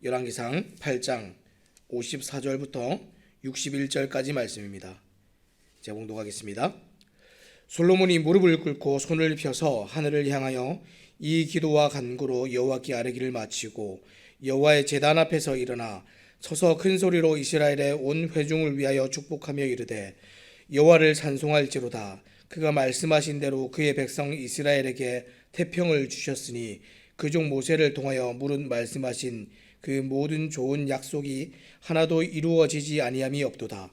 열왕기상 8장 54절부터 61절까지 말씀입니다. 제가 봉독하겠습니다. 솔로몬이 무릎을 꿇고 손을 펴서 하늘을 향하여 이 기도와 간구로 여호와께 아뢰기를 마치고 여호와의 제단 앞에서 일어나 서서 큰 소리로 이스라엘의 온 회중을 위하여 축복하며 이르되 여호와를 찬송할지로다. 그가 말씀하신 대로 그의 백성 이스라엘에게 태평을 주셨으니 그 종 모세를 통하여 무릇 말씀하신 그 모든 좋은 약속이 하나도 이루어지지 아니함이 없도다.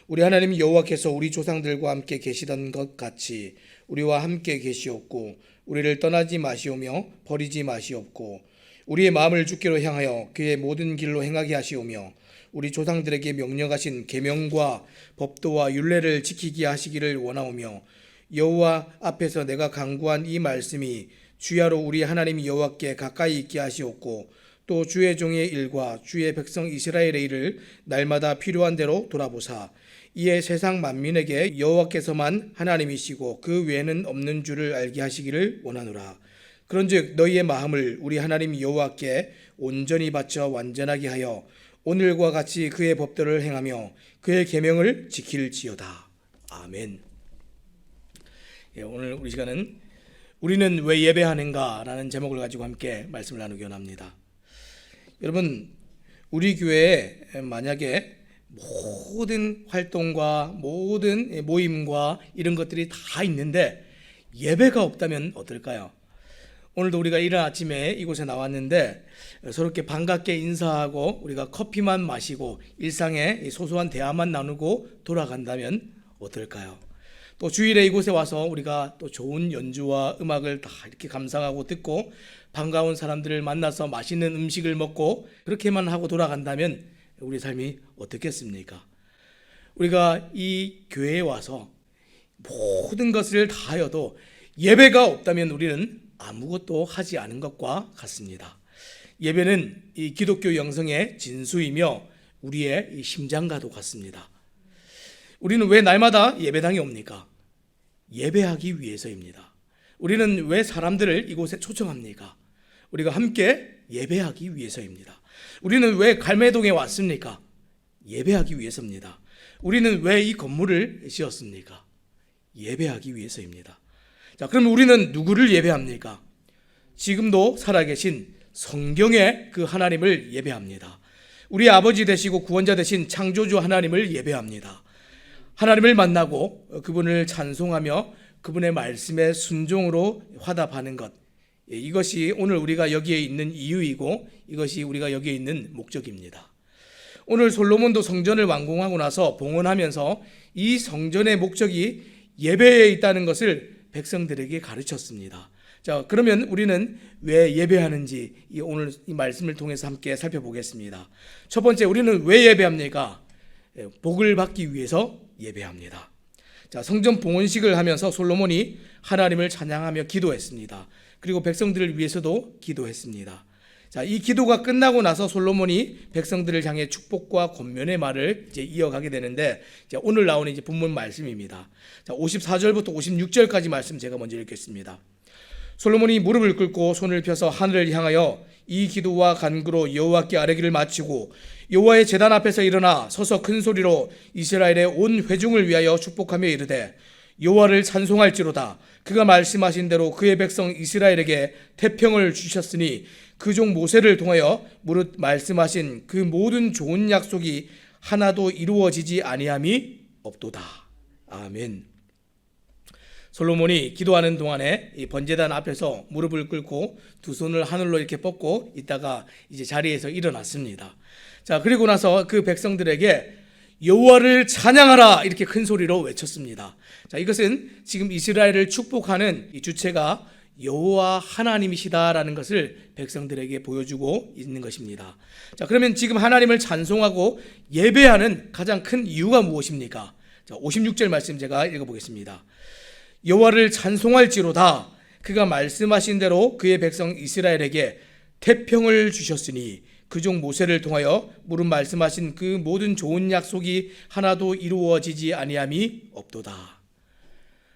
우리 하나님 여호와께서 우리 조상들과 함께 계시던 것 같이 우리와 함께 계시옵고 우리를 떠나지 마시오며 버리지 마시옵고 우리의 마음을 주께로 향하여 그의 모든 길로 행하게 하시오며 우리 조상들에게 명령하신 계명과 법도와 율례를 지키게 하시기를 원하오며 여호와 앞에서 내가 간구한 이 말씀이 주야로 우리 하나님 여호와께 가까이 있게 하시옵고 또 주의 종의 일과 주의 백성 이스라엘의 일을 날마다 필요한 대로 돌아보사 이에 세상 만민에게 여호와께서만 하나님이시고 그 외에는 없는 줄을 알게 하시기를 원하노라. 그런즉 너희의 마음을 우리 하나님 여호와께 온전히 바쳐 완전하게 하여 오늘과 같이 그의 법도를 행하며 그의 계명을 지킬지어다. 아멘. 오늘 우리 시간은 우리는 왜 예배하는가 라는 제목을 가지고 함께 말씀을 나누기 원합니다. 여러분, 우리 교회에 만약에 모든 활동과 모든 모임과 이런 것들이 다 있는데 예배가 없다면 어떨까요? 오늘도 우리가 이른 아침에 이곳에 나왔는데 서로께 반갑게 인사하고 우리가 커피만 마시고 일상의 소소한 대화만 나누고 돌아간다면 어떨까요? 또 주일에 이곳에 와서 우리가 또 좋은 연주와 음악을 다 이렇게 감상하고 듣고 반가운 사람들을 만나서 맛있는 음식을 먹고 그렇게만 하고 돌아간다면 우리 삶이 어떻겠습니까? 우리가 이 교회에 와서 모든 것을 다 하여도 예배가 없다면 우리는 아무것도 하지 않은 것과 같습니다. 예배는 이 기독교 영성의 진수이며 우리의 이 심장과도 같습니다. 우리는 왜 날마다 예배당에 옵니까? 예배하기 위해서입니다. 우리는 왜 사람들을 이곳에 초청합니까? 우리가 함께 예배하기 위해서입니다. 우리는 왜 갈매동에 왔습니까? 예배하기 위해서입니다. 우리는 왜 이 건물을 지었습니까? 예배하기 위해서입니다. 자, 그럼 우리는 누구를 예배합니까? 지금도 살아계신 성경의 그 하나님을 예배합니다. 우리 아버지 되시고 구원자 되신 창조주 하나님을 예배합니다. 하나님을 만나고 그분을 찬송하며 그분의 말씀에 순종으로 화답하는 것, 이것이 오늘 우리가 여기에 있는 이유이고 이것이 우리가 여기에 있는 목적입니다. 오늘 솔로몬도 성전을 완공하고 나서 봉헌하면서 이 성전의 목적이 예배에 있다는 것을 백성들에게 가르쳤습니다. 자, 그러면 우리는 왜 예배하는지 오늘 이 말씀을 통해서 함께 살펴보겠습니다. 첫 번째, 우리는 왜 예배합니까? 복을 받기 위해서 예배합니다. 자, 성전 봉헌식을 하면서 솔로몬이 하나님을 찬양하며 기도했습니다. 그리고 백성들을 위해서도 기도했습니다. 자, 이 기도가 끝나고 나서 솔로몬이 백성들을 향해 축복과 권면의 말을 이제 이어가게 되는데, 이제 오늘 나오는 이제 본문 말씀입니다. 자, 54절부터 56절까지 말씀 제가 먼저 읽겠습니다. 솔로몬이 무릎을 꿇고 손을 펴서 하늘을 향하여 이 기도와 간구로 여호와께 아뢰기를 마치고 여호와의 제단 앞에서 일어나 서서 큰 소리로 이스라엘의 온 회중을 위하여 축복하며 이르되 여호와를 찬송할지로다. 그가 말씀하신 대로 그의 백성 이스라엘에게 태평을 주셨으니 그 종 모세를 통하여 무릇 말씀하신 그 모든 좋은 약속이 하나도 이루어지지 아니함이 없도다. 아멘. 솔로몬이 기도하는 동안에 이 번제단 앞에서 무릎을 꿇고 두 손을 하늘로 이렇게 뻗고 있다가 이제 자리에서 일어났습니다. 자, 그리고 나서 그 백성들에게 여호와를 찬양하라 이렇게 큰 소리로 외쳤습니다. 자, 이것은 지금 이스라엘을 축복하는 이 주체가 여호와 하나님이시다라는 것을 백성들에게 보여주고 있는 것입니다. 자, 그러면 지금 하나님을 찬송하고 예배하는 가장 큰 이유가 무엇입니까? 자, 56절 말씀 제가 읽어보겠습니다. 여호와를 찬송할지로다. 그가 말씀하신 대로 그의 백성 이스라엘에게 태평을 주셨으니 그 종 모세를 통하여 무릇 말씀하신 그 모든 좋은 약속이 하나도 이루어지지 아니함이 없도다.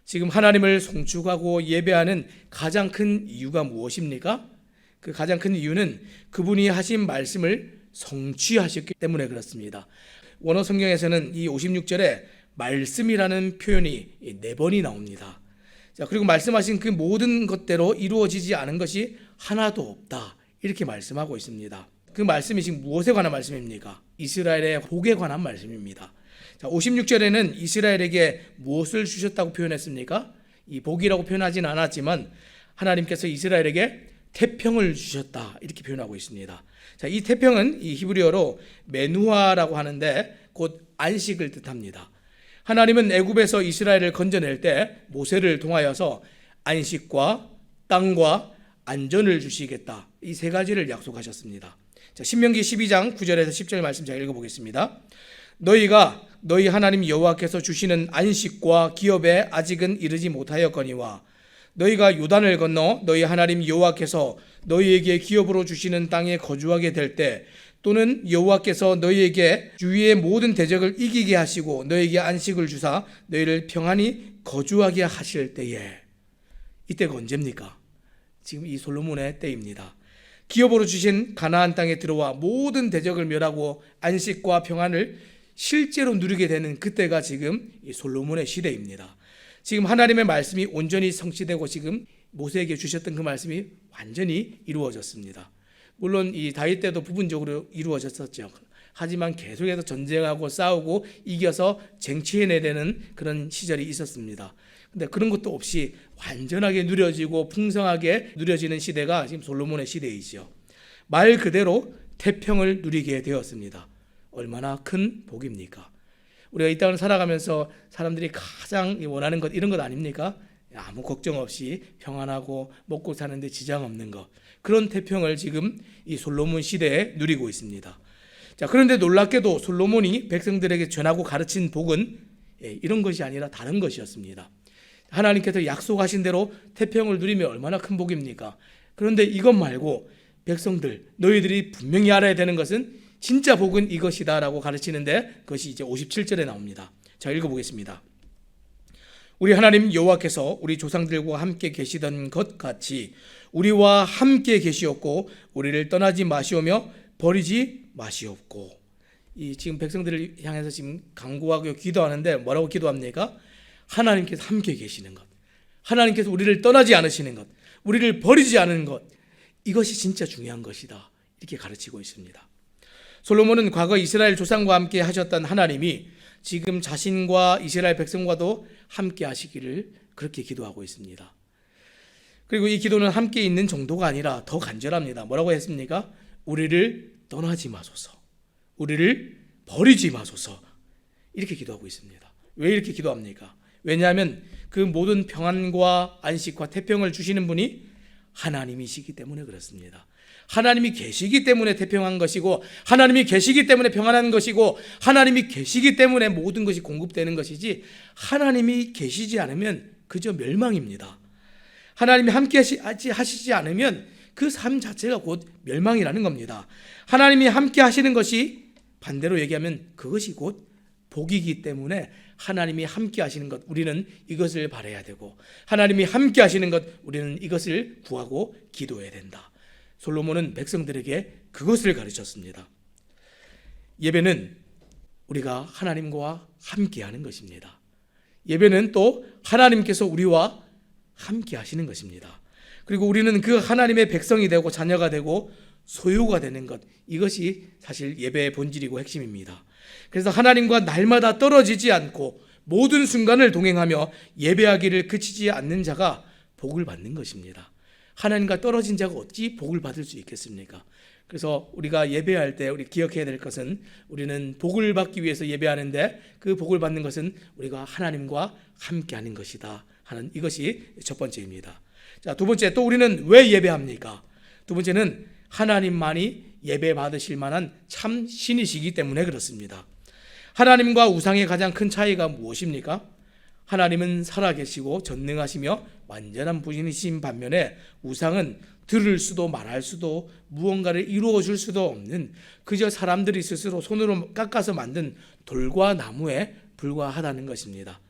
지금 하나님을 송축하고 예배하는 가장 큰 이유가 무엇입니까? 그 가장 큰 이유는 그분이 하신 말씀을 성취하셨기 때문에 그렇습니다. 원어 성경에서는 이 56절에 말씀이라는 표현이 4번이 나옵니다. 자, 그리고 말씀하신 그 모든 것대로 이루어지지 않은 것이 하나도 없다, 이렇게 말씀하고 있습니다. 그 말씀이 지금 무엇에 관한 말씀입니까? 이스라엘의 복에 관한 말씀입니다. 자, 56절에는 이스라엘에게 무엇을 주셨다고 표현했습니까? 이 복이라고 표현하진 않았지만 하나님께서 이스라엘에게 태평을 주셨다, 이렇게 표현하고 있습니다. 자, 이 태평은 이 히브리어로 메누아라고 하는데 곧 안식을 뜻합니다. 하나님은 애굽에서 이스라엘을 건져낼 때 모세를 통하여서 안식과 땅과 안전을 주시겠다, 이 3가지를 약속하셨습니다. 자, 신명기 12장 9절에서 10절 말씀 제가 읽어보겠습니다. 너희가 너희 하나님 여호와께서 주시는 안식과 기업에 아직은 이르지 못하였거니와 너희가 요단을 건너 너희 하나님 여호와께서 너희에게 기업으로 주시는 땅에 거주하게 될 때, 또는 여호와께서 너희에게 주위의 모든 대적을 이기게 하시고 너희에게 안식을 주사 너희를 평안히 거주하게 하실 때에, 이때가 언제입니까? 지금 이 솔로몬의 때입니다. 기업으로 주신 가나안 땅에 들어와 모든 대적을 멸하고 안식과 평안을 실제로 누리게 되는 그때가 지금 이 솔로몬의 시대입니다. 지금 하나님의 말씀이 온전히 성취되고 지금 모세에게 주셨던 그 말씀이 완전히 이루어졌습니다. 물론 이 다윗 때도 부분적으로 이루어졌었죠. 하지만 계속해서 전쟁하고 싸우고 이겨서 쟁취해내는 그런 시절이 있었습니다. 근데 그런 것도 없이 완전하게 누려지고 풍성하게 누려지는 시대가 지금 솔로몬의 시대이죠. 말 그대로 태평을 누리게 되었습니다. 얼마나 큰 복입니까? 우리가 이 땅을 살아가면서 사람들이 가장 원하는 것, 이런 것 아닙니까? 아무 걱정 없이 평안하고 먹고 사는데 지장 없는 것, 그런 태평을 지금 이 솔로몬 시대에 누리고 있습니다. 자, 그런데 놀랍게도 솔로몬이 백성들에게 전하고 가르친 복은 이런 것이 아니라 다른 것이었습니다. 하나님께서 약속하신 대로 태평을 누리면 얼마나 큰 복입니까? 그런데 이것 말고 백성들, 너희들이 분명히 알아야 되는 것은 진짜 복은 이것이다 라고 가르치는데, 그것이 이제 57절에 나옵니다. 자, 읽어보겠습니다. 우리 하나님 여호와께서 우리 조상들과 함께 계시던 것 같이 우리와 함께 계시었고 우리를 떠나지 마시오며 버리지 마시옵고. 이 지금 백성들을 향해서 지금 간구하고 기도하는데 뭐라고 기도합니까? 하나님께서 함께 계시는 것, 하나님께서 우리를 떠나지 않으시는 것, 우리를 버리지 않은 것, 이것이 진짜 중요한 것이다, 이렇게 가르치고 있습니다. 솔로몬은 과거 이스라엘 조상과 함께 하셨던 하나님이 지금 자신과 이스라엘 백성과도 함께 하시기를 그렇게 기도하고 있습니다. 그리고 이 기도는 함께 있는 정도가 아니라 더 간절합니다. 뭐라고 했습니까? 우리를 떠나지 마소서, 우리를 버리지 마소서, 이렇게 기도하고 있습니다. 왜 이렇게 기도합니까? 왜냐하면 그 모든 평안과 안식과 태평을 주시는 분이 하나님이시기 때문에 그렇습니다. 하나님이 계시기 때문에 태평한 것이고, 하나님이 계시기 때문에 평안한 것이고, 하나님이 계시기 때문에 모든 것이 공급되는 것이지, 하나님이 계시지 않으면 그저 멸망입니다. 하나님이 함께 하시지 않으면 그 삶 자체가 곧 멸망이라는 겁니다. 하나님이 함께 하시는 것이 반대로 얘기하면 그것이 곧 복이기 때문에 하나님이 함께 하시는 것, 우리는 이것을 바라야 되고, 하나님이 함께 하시는 것, 우리는 이것을 구하고 기도해야 된다. 솔로몬은 백성들에게 그것을 가르쳤습니다. 예배는 우리가 하나님과 함께 하는 것입니다. 예배는 또 하나님께서 우리와 함께 하시는 것입니다. 그리고 우리는 그 하나님의 백성이 되고 자녀가 되고 소유가 되는 것, 이것이 사실 예배의 본질이고 핵심입니다. 그래서 하나님과 날마다 떨어지지 않고 모든 순간을 동행하며 예배하기를 그치지 않는 자가 복을 받는 것입니다. 하나님과 떨어진 자가 어찌 복을 받을 수 있겠습니까? 그래서 우리가 예배할 때 우리 기억해야 될 것은, 우리는 복을 받기 위해서 예배하는데 그 복을 받는 것은 우리가 하나님과 함께하는 것이다 하는, 이것이 첫 번째입니다. 자, 두 번째, 또 우리는 왜 예배합니까? 두 번째는 하나님만이 예배 받으실 만한 참 신이시기 때문에 그렇습니다. 하나님과 우상의 가장 큰 차이가 무엇입니까? 하나님은 살아계시고 전능하시며 완전한 분이신 반면에 우상은 들을 수도 말할 수도 무언가를 이루어 줄 수도 없는, 그저 사람들이 스스로 손으로 깎아서 만든 돌과 나무에 불과하다는 것입니다.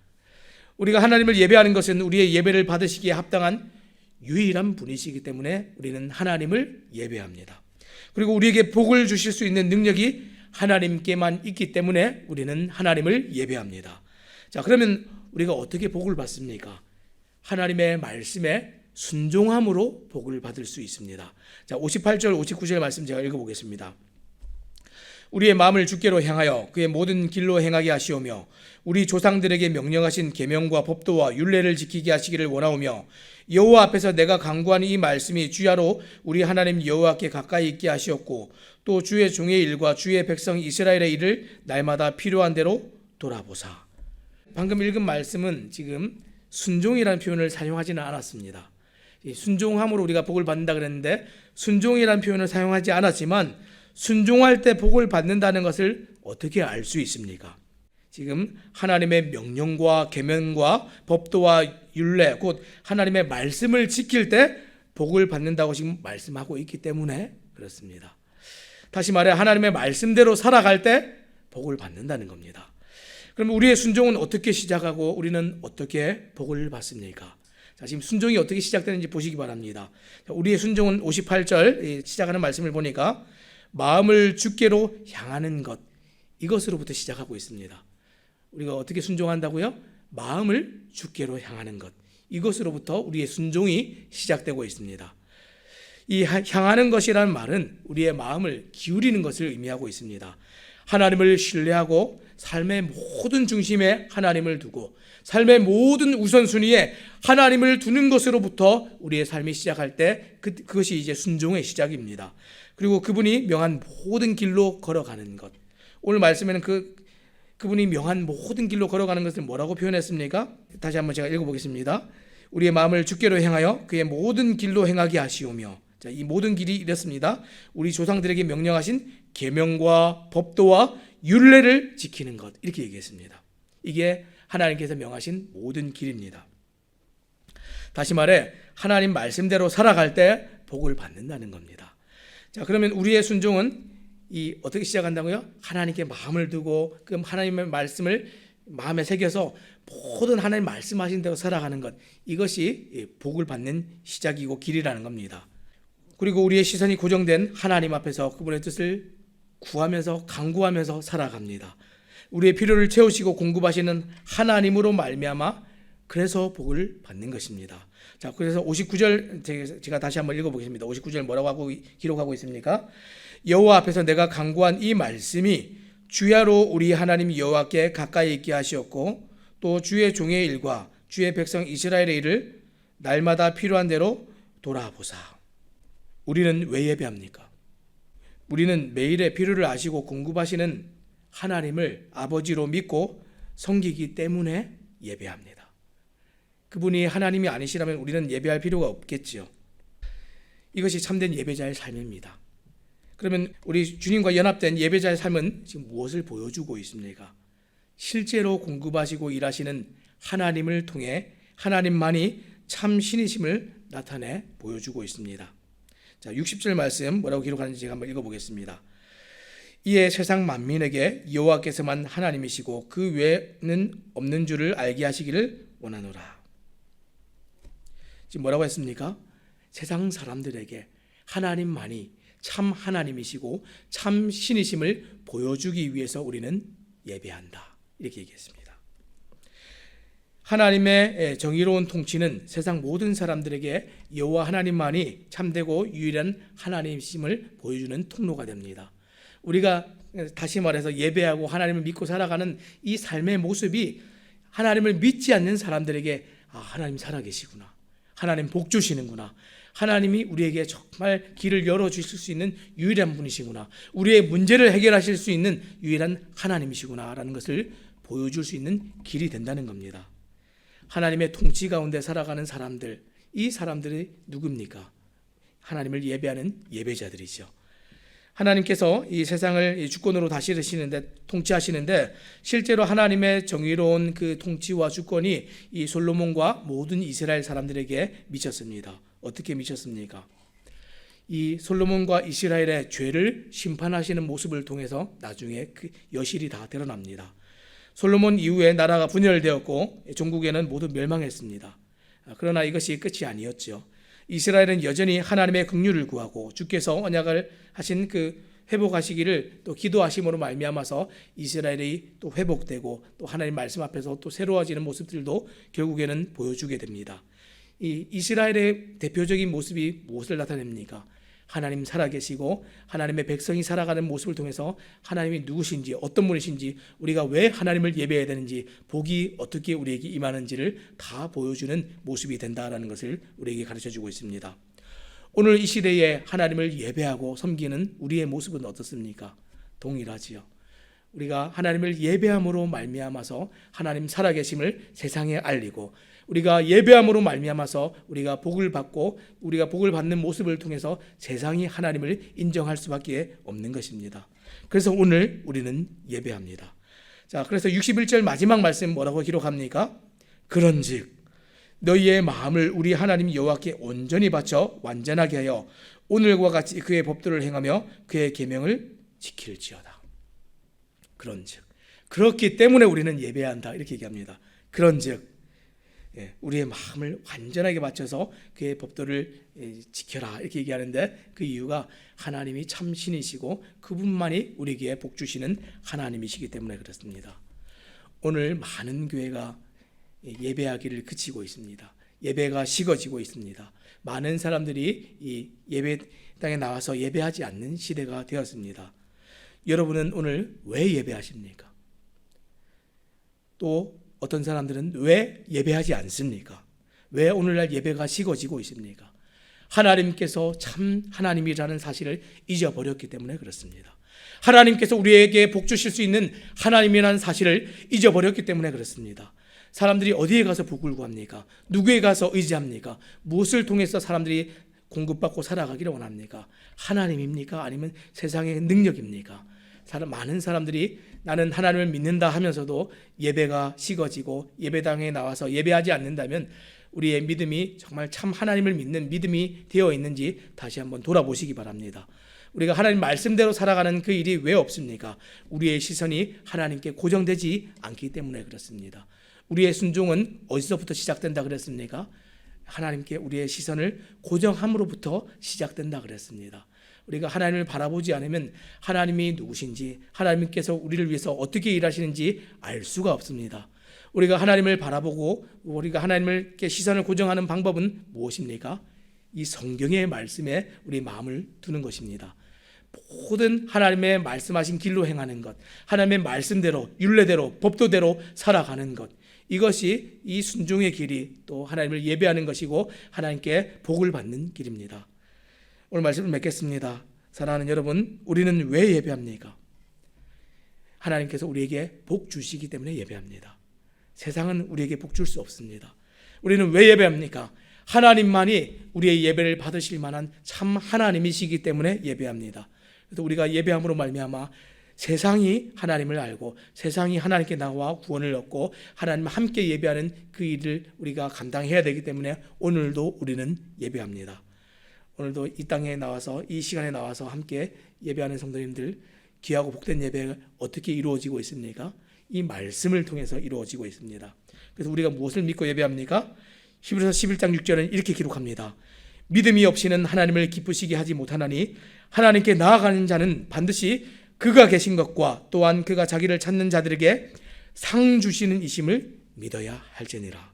우리가 하나님을 예배하는 것은 우리의 예배를 받으시기에 합당한 유일한 분이시기 때문에 우리는 하나님을 예배합니다. 그리고 우리에게 복을 주실 수 있는 능력이 하나님께만 있기 때문에 우리는 하나님을 예배합니다. 자, 그러면 우리가 어떻게 복을 받습니까? 하나님의 말씀에 순종함으로 복을 받을 수 있습니다. 자, 58절 59절 말씀 제가 읽어보겠습니다. 우리의 마음을 주께로 향하여 그의 모든 길로 행하게 하시오며 우리 조상들에게 명령하신 계명과 법도와 율례를 지키게 하시기를 원하오며 여호와 앞에서 내가 간구하는 이 말씀이 주야로 우리 하나님 여호와께 가까이 있게 하시었고 또 주의 종의 일과 주의 백성 이스라엘의 일을 날마다 필요한 대로 돌아보사. 방금 읽은 말씀은 지금 순종이라는 표현을 사용하지는 않았습니다. 순종함으로 우리가 복을 받는다 그랬는데 순종이라는 표현을 사용하지 않았지만 순종할 때 복을 받는다는 것을 어떻게 알 수 있습니까? 지금 하나님의 명령과 계명과 법도와 율례 곧 하나님의 말씀을 지킬 때 복을 받는다고 지금 말씀하고 있기 때문에 그렇습니다. 다시 말해 하나님의 말씀대로 살아갈 때 복을 받는다는 겁니다. 그럼 우리의 순종은 어떻게 시작하고 우리는 어떻게 복을 받습니까? 자, 지금 순종이 어떻게 시작되는지 보시기 바랍니다. 우리의 순종은 58절 시작하는 말씀을 보니까 마음을 주께로 향하는 것, 이것으로부터 시작하고 있습니다. 우리가 어떻게 순종한다고요? 마음을 주께로 향하는 것, 이것으로부터 우리의 순종이 시작되고 있습니다. 이 향하는 것이라는 말은 우리의 마음을 기울이는 것을 의미하고 있습니다. 하나님을 신뢰하고 삶의 모든 중심에 하나님을 두고 삶의 모든 우선순위에 하나님을 두는 것으로부터 우리의 삶이 시작할 때 그것이 이제 순종의 시작입니다. 그리고 그분이 명한 모든 길로 걸어가는 것. 오늘 말씀에는 그분이 명한 모든 길로 걸어가는 것을 뭐라고 표현했습니까? 다시 한번 제가 읽어보겠습니다. 우리의 마음을 주께로 향하여 그의 모든 길로 행하게 하시오며. 자, 이 모든 길이 이렇습니다. 우리 조상들에게 명령하신 계명과 법도와 율례를 지키는 것, 이렇게 얘기했습니다. 이게 하나님께서 명하신 모든 길입니다. 다시 말해 하나님 말씀대로 살아갈 때 복을 받는다는 겁니다. 자, 그러면 우리의 순종은 어떻게 시작한다고요? 하나님께 마음을 두고 그 하나님의 말씀을 마음에 새겨서 모든 하나님 말씀하신 대로 살아가는 것, 이것이 복을 받는 시작이고 길이라는 겁니다. 그리고 우리의 시선이 고정된 하나님 앞에서 그분의 뜻을 구하면서 간구하면서 살아갑니다. 우리의 필요를 채우시고 공급하시는 하나님으로 말미암아 그래서 복을 받는 것입니다. 자, 그래서 59절 제가 다시 한번 읽어보겠습니다. 59절 뭐라고 기록하고 있습니까? 여호와 앞에서 내가 간구한 이 말씀이 주야로 우리 하나님 여호와께 가까이 있게 하시었고 또 주의 종의 일과 주의 백성 이스라엘의 일을 날마다 필요한 대로 돌아보사. 우리는 왜 예배합니까? 우리는 매일의 필요를 아시고 공급하시는 하나님을 아버지로 믿고 섬기기 때문에 예배합니다. 그분이 하나님이 아니시라면 우리는 예배할 필요가 없겠지요. 이것이 참된 예배자의 삶입니다. 그러면 우리 주님과 연합된 예배자의 삶은 지금 무엇을 보여주고 있습니까? 실제로 공급하시고 일하시는 하나님을 통해 하나님만이 참 신이심을 나타내 보여주고 있습니다. 자, 60절 말씀 뭐라고 기록하는지 제가 한번 읽어보겠습니다. 이에 세상 만민에게 여호와께서만 하나님이시고 그 외에는 없는 줄을 알게 하시기를 원하노라. 지금 뭐라고 했습니까? 세상 사람들에게 하나님만이 참 하나님이시고 참 신이심을 보여주기 위해서 우리는 예배한다, 이렇게 얘기했습니다. 하나님의 정의로운 통치는 세상 모든 사람들에게 여호와 하나님만이 참되고 유일한 하나님이심을 보여주는 통로가 됩니다. 우리가 다시 말해서 예배하고 하나님을 믿고 살아가는 이 삶의 모습이 하나님을 믿지 않는 사람들에게 하나님 살아계시구나, 하나님 복 주시는구나, 하나님이 우리에게 정말 길을 열어주실 수 있는 유일한 분이시구나, 우리의 문제를 해결하실 수 있는 유일한 하나님이시구나 라는 것을 보여줄 수 있는 길이 된다는 겁니다. 하나님의 통치 가운데 살아가는 사람들, 이 사람들이 누굽니까? 하나님을 예배하는 예배자들이죠. 하나님께서 이 세상을 주권으로 다스리시는데, 통치하시는데 실제로 하나님의 정의로운 그 통치와 주권이 이 솔로몬과 모든 이스라엘 사람들에게 미쳤습니다. 어떻게 미쳤습니까? 이 솔로몬과 이스라엘의 죄를 심판하시는 모습을 통해서 나중에 그 여실히 다 드러납니다. 솔로몬 이후에 나라가 분열되었고 종국에는 모두 멸망했습니다. 그러나 이것이 끝이 아니었죠. 이스라엘은 여전히 하나님의 긍휼을 구하고 주께서 언약을 하신 그 회복하시기를 또 기도하심으로 말미암아서 이스라엘이 또 회복되고 또 하나님 말씀 앞에서 또 새로워지는 모습들도 결국에는 보여주게 됩니다. 이 이스라엘의 대표적인 모습이 무엇을 나타냅니까? 하나님 살아계시고 하나님의 백성이 살아가는 모습을 통해서 하나님이 누구신지 어떤 분이신지 우리가 왜 하나님을 예배해야 되는지 복이 어떻게 우리에게 임하는지를 다 보여주는 모습이 된다라는 것을 우리에게 가르쳐주고 있습니다. 오늘 이 시대에 하나님을 예배하고 섬기는 우리의 모습은 어떻습니까? 동일하지요. 우리가 하나님을 예배함으로 말미암아서 하나님 살아계심을 세상에 알리고 우리가 예배함으로 말미암아서 우리가 복을 받고 우리가 복을 받는 모습을 통해서 세상이 하나님을 인정할 수밖에 없는 것입니다. 그래서 오늘 우리는 예배합니다. 자, 그래서 61절 마지막 말씀 뭐라고 기록합니까? 그런즉 너희의 마음을 우리 하나님 여호와께 온전히 바쳐 완전하게 하여 오늘과 같이 그의 법도를 행하며 그의 계명을 지킬지어다. 그런즉 그렇기 때문에 우리는 예배해야 한다 이렇게 얘기합니다. 그런즉 우리의 마음을 완전하게 바쳐서 그의 법도를 지켜라 이렇게 얘기하는데 그 이유가 하나님이 참 신이시고 그분만이 우리에게 복 주시는 하나님이시기 때문에 그렇습니다. 오늘 많은 교회가 예배하기를 그치고 있습니다. 예배가 식어지고 있습니다. 많은 사람들이 이 예배당에 나와서 예배하지 않는 시대가 되었습니다. 여러분은 오늘 왜 예배하십니까? 또 어떤 사람들은 왜 예배하지 않습니까? 왜 오늘날 예배가 식어지고 있습니까? 하나님께서 참 하나님이라는 사실을 잊어버렸기 때문에 그렇습니다. 하나님께서 우리에게 복 주실 수 있는 하나님이라는 사실을 잊어버렸기 때문에 그렇습니다. 사람들이 어디에 가서 복을 구합니까? 누구에 가서 의지합니까? 무엇을 통해서 사람들이 공급받고 살아가기를 원합니까? 하나님입니까? 아니면 세상의 능력입니까? 많은 사람들이 나는 하나님을 믿는다 하면서도 예배가 식어지고 예배당에 나와서 예배하지 않는다면 우리의 믿음이 정말 참 하나님을 믿는 믿음이 되어 있는지 다시 한번 돌아보시기 바랍니다. 우리가 하나님 말씀대로 살아가는 그 일이 왜 없습니까? 우리의 시선이 하나님께 고정되지 않기 때문에 그렇습니다. 우리의 순종은 어디서부터 시작된다 그랬습니까? 하나님께 우리의 시선을 고정함으로부터 시작된다 그랬습니다. 우리가 하나님을 바라보지 않으면 하나님이 누구신지 하나님께서 우리를 위해서 어떻게 일하시는지 알 수가 없습니다. 우리가 하나님을 바라보고 우리가 하나님께 시선을 고정하는 방법은 무엇입니까? 이 성경의 말씀에 우리 마음을 두는 것입니다. 모든 하나님의 말씀하신 길로 행하는 것, 하나님의 말씀대로 율례대로 법도대로 살아가는 것, 이것이 이 순종의 길이 또 하나님을 예배하는 것이고 하나님께 복을 받는 길입니다. 오늘 말씀을 맺겠습니다. 사랑하는 여러분, 우리는 왜 예배합니까? 하나님께서 우리에게 복 주시기 때문에 예배합니다. 세상은 우리에게 복 줄 수 없습니다. 우리는 왜 예배합니까? 하나님만이 우리의 예배를 받으실 만한 참 하나님이시기 때문에 예배합니다. 그래서 우리가 예배함으로 말미암아 세상이 하나님을 알고 세상이 하나님께 나와 구원을 얻고 하나님과 함께 예배하는 그 일을 우리가 감당해야 되기 때문에 오늘도 우리는 예배합니다. 오늘도 이 땅에 나와서 이 시간에 나와서 함께 예배하는 성도님들, 귀하고 복된 예배가 어떻게 이루어지고 있습니까? 이 말씀을 통해서 이루어지고 있습니다. 그래서 우리가 무엇을 믿고 예배합니까? 히브리서 11장 6절은 이렇게 기록합니다. 믿음이 없이는 하나님을 기쁘시게 하지 못하나니 하나님께 나아가는 자는 반드시 그가 계신 것과 또한 그가 자기를 찾는 자들에게 상 주시는 이심을 믿어야 할지니라.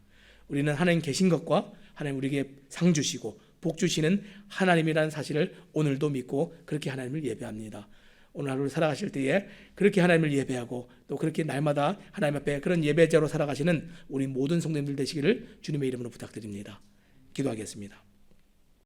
우리는 하나님 계신 것과 하나님 우리에게 상 주시고 복 주시는 하나님이라는 사실을 오늘도 믿고 그렇게 하나님을 예배합니다. 오늘 하루를 살아가실 때에 그렇게 하나님을 예배하고 또 그렇게 날마다 하나님 앞에 그런 예배자로 살아가시는 우리 모든 성도님들 되시기를 주님의 이름으로 부탁드립니다. 기도하겠습니다.